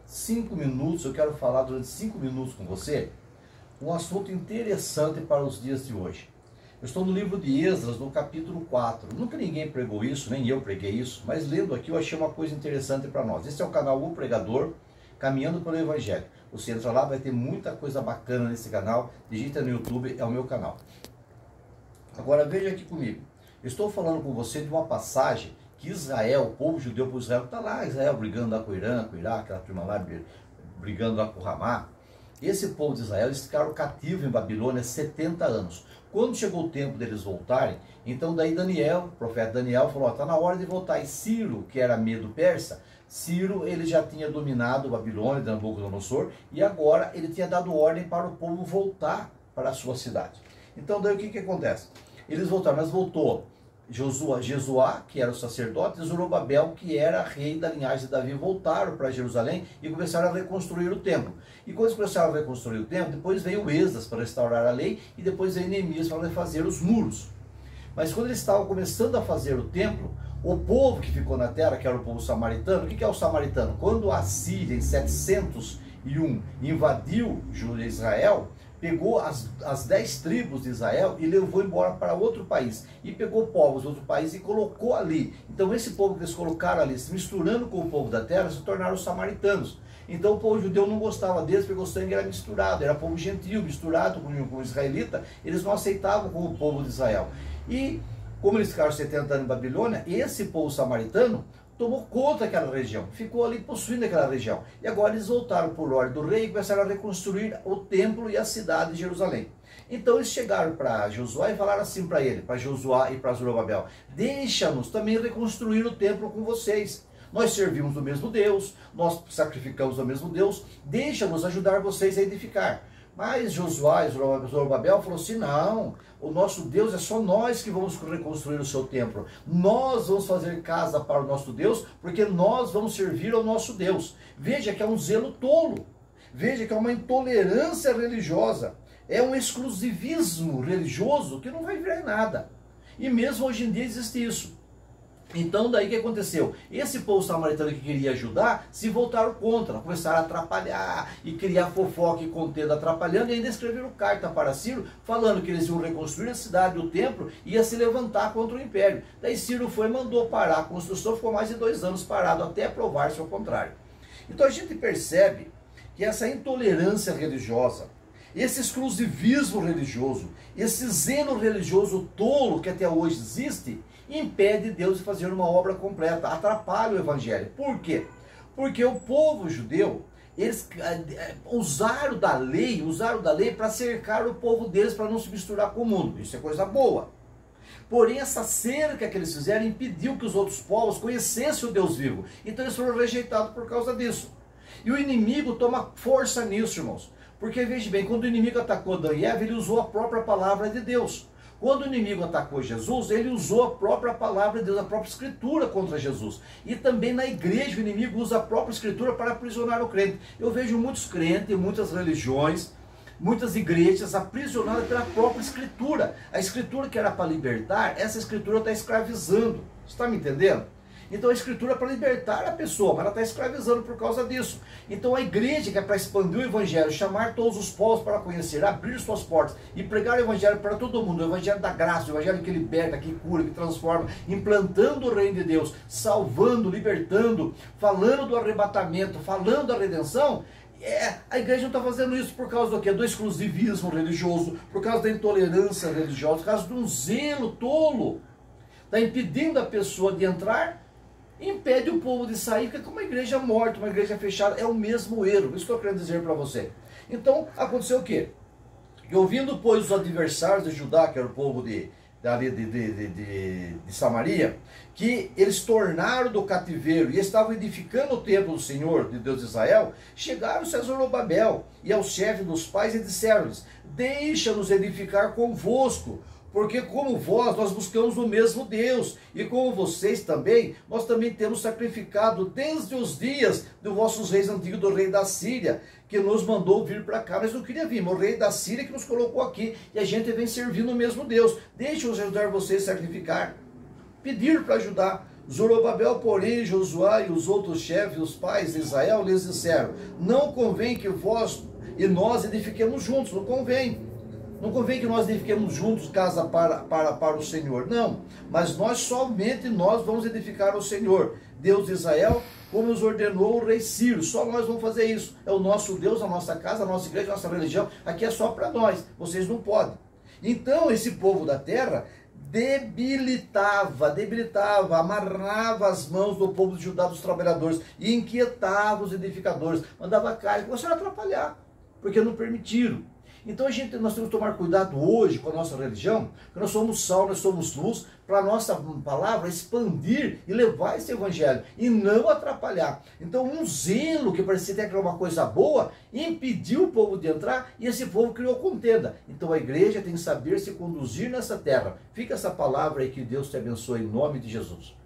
5 minutos, eu quero falar durante 5 minutos com você um assunto interessante para os dias de hoje. Eu estou no livro de Esdras, no capítulo 4. Nunca ninguém pregou isso, nem eu preguei isso, mas lendo aqui eu achei uma coisa interessante para nós. Esse é o canal O Pregador, Caminhando pelo Evangelho. Você entra lá, vai ter muita coisa bacana nesse canal. Digita no YouTube, é o meu canal. Agora veja aqui comigo. Eu estou falando com você de uma passagem que Israel, o povo judeu por Israel, está lá, Israel brigando lá com o Irã, com o Iraque, aquela turma lá brigando lá com o Ramá. Esse povo de Israel, eles ficaram cativos em Babilônia 70 anos. Quando chegou o tempo deles voltarem, então daí Daniel, o profeta Daniel, falou, está na hora de voltar. E Ciro, que era medo persa, Ciro, ele já tinha dominado Babilônia, de Nabucodonosor, e agora ele tinha dado ordem para o povo voltar para a sua cidade. Então daí o que acontece? Eles voltaram, mas voltou Jesuá, que era o sacerdote, e Zorobabel, que era rei da linhagem de Davi, voltaram para Jerusalém e começaram a reconstruir o templo. E quando eles começaram a reconstruir o templo, depois veio Esdras para restaurar a lei, e depois veio Neemias para fazer os muros. Mas quando eles estavam começando a fazer o templo, o povo que ficou na terra, que era o povo samaritano, o que é o samaritano? Quando a Síria, em 701, invadiu Israel, pegou as 10 tribos de Israel e levou embora para outro país. E pegou povos de outro país e colocou ali. Então esse povo que eles colocaram ali, se misturando com o povo da terra, se tornaram os samaritanos. Então o povo judeu não gostava deles, porque o sangue era misturado, era povo gentil, misturado com o israelita, eles não aceitavam com o povo de Israel. E como eles ficaram 70 anos em Babilônia, esse povo samaritano tomou conta daquela região, ficou ali possuindo aquela região. E agora eles voltaram por ordem do rei e começaram a reconstruir o templo e a cidade de Jerusalém. Então eles chegaram para Josué e falaram assim para ele, para Josué e para Zorobabel, deixa-nos também reconstruir o templo com vocês. Nós servimos o mesmo Deus, nós sacrificamos ao mesmo Deus, deixa-nos ajudar vocês a edificar. Mas Josué e Zorobabel falou assim, não, o nosso Deus é só nós que vamos reconstruir o seu templo. Nós vamos fazer casa para o nosso Deus, porque nós vamos servir ao nosso Deus. Veja que é um zelo tolo. Veja que é uma intolerância religiosa. É um exclusivismo religioso que não vai virar em nada. E mesmo hoje em dia existe isso. Então daí o que aconteceu? Esse povo samaritano que queria ajudar, se voltaram contra, começaram a atrapalhar e criar fofoca e contenda atrapalhando, e ainda escreveram carta para Ciro, falando que eles iam reconstruir a cidade, o templo, e ia se levantar contra o império. Daí Ciro foi e mandou parar a construção, ficou mais de 2 anos parado, até provar-se ao contrário. Então a gente percebe que essa intolerância religiosa, esse exclusivismo religioso, esse zelo religioso tolo que até hoje existe, impede Deus de fazer uma obra completa, atrapalha o evangelho. Por quê? Porque o povo judeu, eles usaram da lei para cercar o povo deles, para não se misturar com o mundo. Isso é coisa boa. Porém, essa cerca que eles fizeram impediu que os outros povos conhecessem o Deus vivo. Então eles foram rejeitados por causa disso. E o inimigo toma força nisso, irmãos. Porque, veja bem, quando o inimigo atacou Adão e Eva, ele usou a própria palavra de Deus. Quando o inimigo atacou Jesus, ele usou a própria palavra de Deus, a própria escritura contra Jesus. E também na igreja o inimigo usa a própria escritura para aprisionar o crente. Eu vejo muitos crentes, muitas religiões, muitas igrejas aprisionadas pela própria escritura. A escritura que era para libertar, essa escritura está escravizando. Você está me entendendo? Então a escritura é para libertar a pessoa, mas ela está escravizando por causa disso. Então a igreja, que é para expandir o evangelho, chamar todos os povos para conhecer, abrir suas portas e pregar o evangelho para todo mundo, o evangelho da graça, o evangelho que liberta, que cura, que transforma, implantando o reino de Deus, salvando, libertando, falando do arrebatamento, falando da redenção. A igreja não está fazendo isso por causa do quê? Do exclusivismo religioso, por causa da intolerância religiosa, por causa de um zelo tolo. Está impedindo a pessoa de entrar, impede o povo de sair, porque é uma igreja morta, uma igreja fechada, é o mesmo erro. Isso que eu estou querendo dizer para você. Então, aconteceu o quê? Que ouvindo, pois, os adversários de Judá, que era o povo de Samaria, que eles tornaram do cativeiro e estavam edificando o templo do Senhor, de Deus de Israel, chegaram-se a Zorobabel e aos chefes dos pais e disseram-lhes, deixa-nos edificar convosco, porque como vós, nós buscamos o mesmo Deus, e como vocês também, nós também temos sacrificado desde os dias dos vossos reis antigos, do rei da Síria, que nos mandou vir para cá, mas não queria vir, mas o rei da Síria que nos colocou aqui, e a gente vem servindo o mesmo Deus. Deixe-nos ajudar vocês a sacrificar. Pedir para ajudar. Zorobabel, porém, Josué e os outros chefes, os pais de Israel, lhes disseram: não convém que vós e nós edifiquemos juntos, não convém. Não convém que nós edifiquemos juntos casa para o Senhor, não. Mas somente nós vamos edificar ao Senhor, Deus de Israel, como nos ordenou o rei Ciro. Só nós vamos fazer isso. É o nosso Deus, a nossa casa, a nossa igreja, a nossa religião. Aqui é só para nós. Vocês não podem. Então esse povo da terra debilitava, amarrava as mãos do povo de Judá, dos trabalhadores, e inquietava os edificadores, mandava carga, começaram a atrapalhar, porque não permitiram. Então nós temos que tomar cuidado hoje com a nossa religião, porque nós somos sal, nós somos luz, para a nossa palavra expandir e levar esse evangelho, e não atrapalhar. Então um zelo que parecia ter uma coisa boa, impediu o povo de entrar, e esse povo criou contenda. Então a igreja tem que saber se conduzir nessa terra. Fica essa palavra aí, que Deus te abençoe em nome de Jesus.